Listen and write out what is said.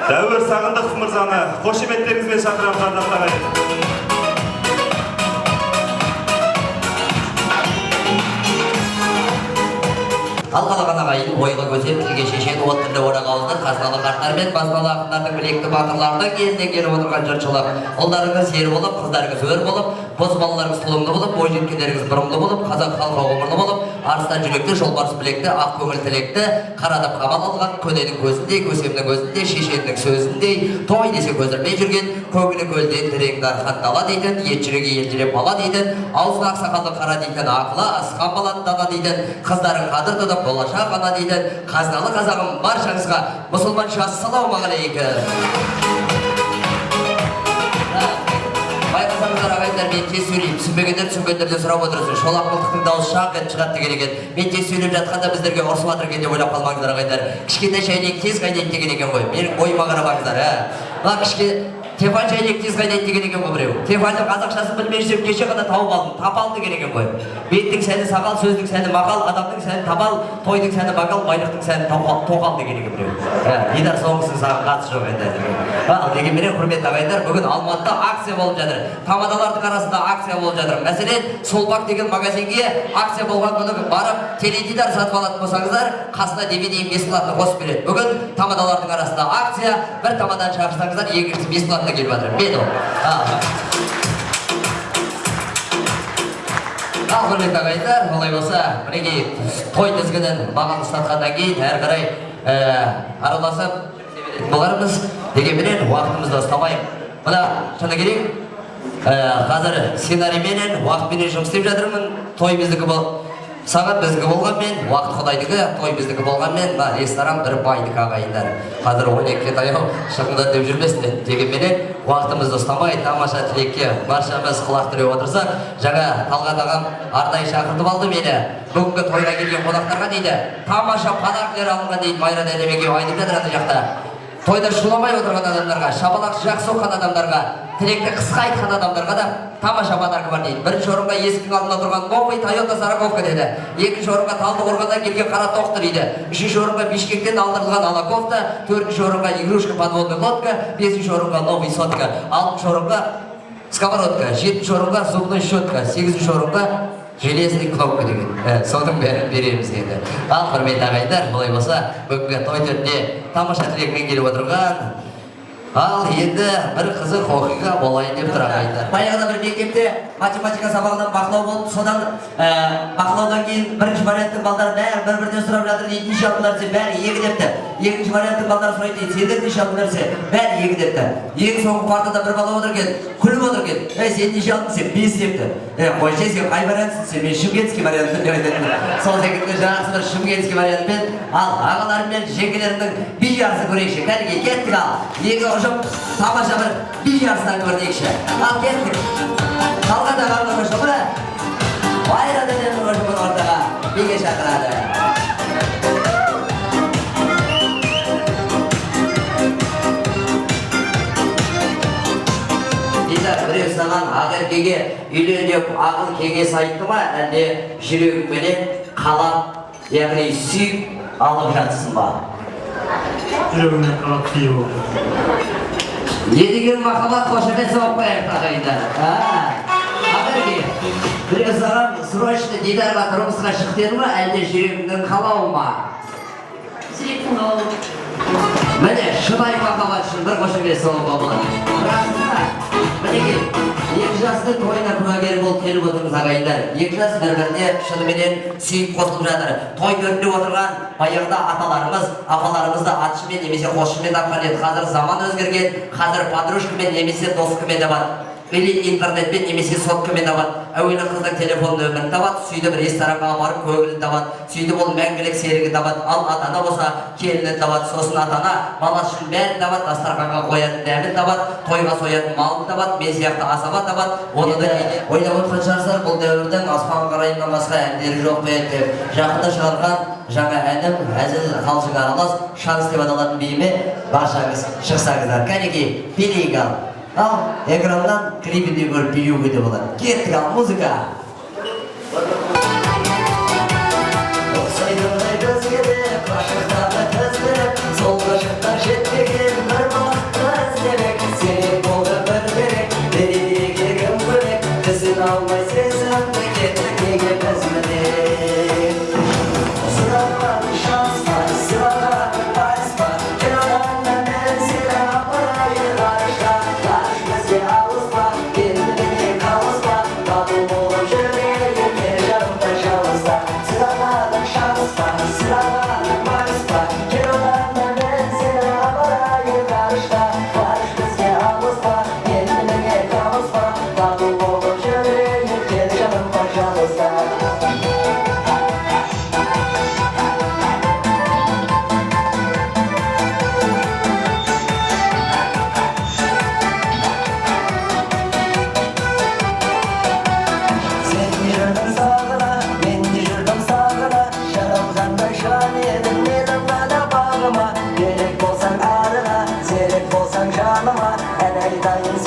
Дәуір Сағындықов мырзаны қошеметтеріңізбен шақырамыз ардақты ағайын. Алғалаған ағайын ойға көзеп тілге шешен оттырды орақ ауызды қазыналы қарттар мен баспалы ақындардың білекті батырлардың кезіне келіп отырған жұртшылық. Ұлдарыңыз ер болып, қыздарыңыз өр болып, боз балаларыңыз тұлымды болып, бойжеткендеріңіз бұрымды болып, қазақ халқы ғұмырлы болып, арыстан жүректі, жолбарыс білекті, ақ көңіл тілекті, қарадап қамал алған көненің көзіндей, көсемнің өзіндей, шешеннің сөзіндей, той десе көзірмей жүрген, көңілі көлден терең дархан дала дейтін, ет жүрегі елжіреп бала дейтін, аузын ақсақалды қара дейтін, ақылы асқан баланы дана дейтін, қыздарың қадыр тұтып болашақ ана дейтін, қазыналы қазағым баршаңызға мұсылманша ассалаумағалейкум. Байқасаңыздар ағайындар, мен тез сөйлеймін, түсінбегендер түсінгендерден сұрап отырсың. Шолақ мылтықтың дауысы шақ етіп шығады деген екен. Мен тез сөйлеп жатқанда біздерге ұрысып жатыр екен деп ойлап қалмаңыздар ағайындар. Кішкентай шайнек тез қайнайды деген екен ғой. Менің ойыма қарамаңыздар, мына Тефан шайнек тез қайнайды деген екен ғой біреу. Тефанның қазақшасын білмей жүрсем кеше ғана тауып алдым, тапал деген екен ғой. Беттің сәні сақал, сөздің сәні мақал, адамның сәні табал, тойдың сәні мақал, байлықтың сәні тоқал деген екен біреу. Дидар соңғысының саған қатысы жоқ енді. Ал дегенменен құрметті ағайындар, бүгін Алматыда акция болып жатыр. Тамадалардың арасында акция болып жатыр. Мәселен, Солпак деген магазинге акция болған күні барып теледидар сатып алатын болсаңыздар, қасына DVD бесплатно қосып береді. Бүгін тамадалардың арасында акция, бір тамадан шақырсаңыздар, екіншісі бесплатно келіп жатыр. Беді ол. Ал құрметті ағайындар, олай болса, мінекей той тізгінін маған ұстатқаннан кейін әрі қарай араласып боларымыз. Дегенменен уақытымызды ұстамайық. Мына шыны керек, қазір сценарийменен уақытпенен жұмыс істеп жатырмын. Той біздікі бол, сағат біздікі болғанмен, уақыт Құдайдікі, той біздікі болғанмен, ресторан бір байдық ағайындар. Қазір 12-ке таяу шығыңдар деп жүрмесін. Дегенменен уақытымызды ұстамай, тамаша тілекке баршамыз құлақ түріп отырсақ, жаңа Талғат ағам арнайы шақыртып алды мені. Бүгінгі тойға келген қонақтарға дейді, тамаша подаркілер алынған дейді, Майра Дәлемеге айтып жатыр ана жақта. Тойда шуламай отырған адамдарға, шапалақ жақсы оққан адамдарға, тілекті қысқа айтқан адамдарға да тамаша подарка бар дейді. Бірінші орынға есіктің алдында тұрған новый Toyota Сараковка деді. Екінші орынға Талдықорғаннан келген қара тоқты дейді. Үшінші орынға Бишкектен алдырылған ала кофта, төртінші орынға игрушка подводный лодка, бесінші орынға новый сотка, алтыншы орынға сковородка, жетінші орынға зубной щетка, сегізінші орынға железный кнопка деген. Соның бәрін береміз енді. Ал құрметті ағайындар, олай болса, бүгінгі той төрінде тамаша тілекмен келіп отырған. Ал енді бір қызық оқиға болайын деп тұр ағайындар. Баяғыда бір мектепте математика сабағынан бақылау болды. Содан бақылаудан кейін бірінші варианттың балдары бәрі бір-бірден сұрап жатыр дейді, неше алдыңдар десе, бәрі екі депті. Екінші варианттың балдары сұрайды дейді, сендер неше алдыңдар десе, бәрі екі депті. Ең соңғы партада бір бала отыр екен, күліп отыр екен. Сен неше алдың десе, бес депті. Қойшы, сен қай вариантсың десе, мен шымкентский вариантпен деп айтатын. Сол секілді жақсы бір шымкентский вариантпен, ал ағаларым мен жеңгелерімнің би жарысы көрейікші. Кәдімгі кеттік ал. Екі ұжым тамаша бір би жарысынан көрейікші. Ал кеттік. Талғат ағамның ұжымы Майра Дәлемнің ұжымын ортаға биге шақырады. Біреу саған ағеркеге үйлен деп ақыл кеңес айтты ма, әлде жүрегіңменен қалап, яғни сүйіп алып жатсың ба? Жүрегімнен қалап сүйіп алып. Не деген махаббат қошемет соғып қояйық ағайындар. Ағерке, біреу саған срочно дидарға тұрмысқа шық деді ма, әлде жүрегіңнен қалау ма? Жүректің қалауы. Міне, шынайы махаббат үшін бір қошемет соғып болады. Расында, мінекей, екі жастың тойына куәгер болып келіп отырмыз ағайындар. Екі жас бір-біріне шынымен сүйіп қосылып жатыр. Той төрінде отырған баяғыда аталарымыз, апаларымызды атшымен немесе қосшымен тапқан еді. Қазір заман өзгерген, қазір подружкамен немесе доскамен де бар. Или интернетпен немесе соткамен табады. Әуелі қыздың телефон нөмірін табады, сөйтіп ресторанға барып көңілін табады, сөйтіп ол мәңгілік серігін табады. Ал ата-ана болса келінін табады, сосын ата-ана баласы үшін бәрін табады, дастарханға қоятын дәмін табады, тойға соятын малын табады, мен сияқты асаба табады. Оны да ойлап отырған шығарсыздар, бұл дәуірдің аспан қарайынан басқа әндері жоқ па еді деп. Жақында шығарған жаңа әнім әзіл қалжың аралас шанс деп аталатын биіме баршаңыз шықсаңыздар. Кәнекей, билейік ал. Ал экраннан клипінде көріп билеуге де болады. Кеттік ал, музыка. Сол ғашықтар жетпеген бір serek bolsan canıma, eneli dayın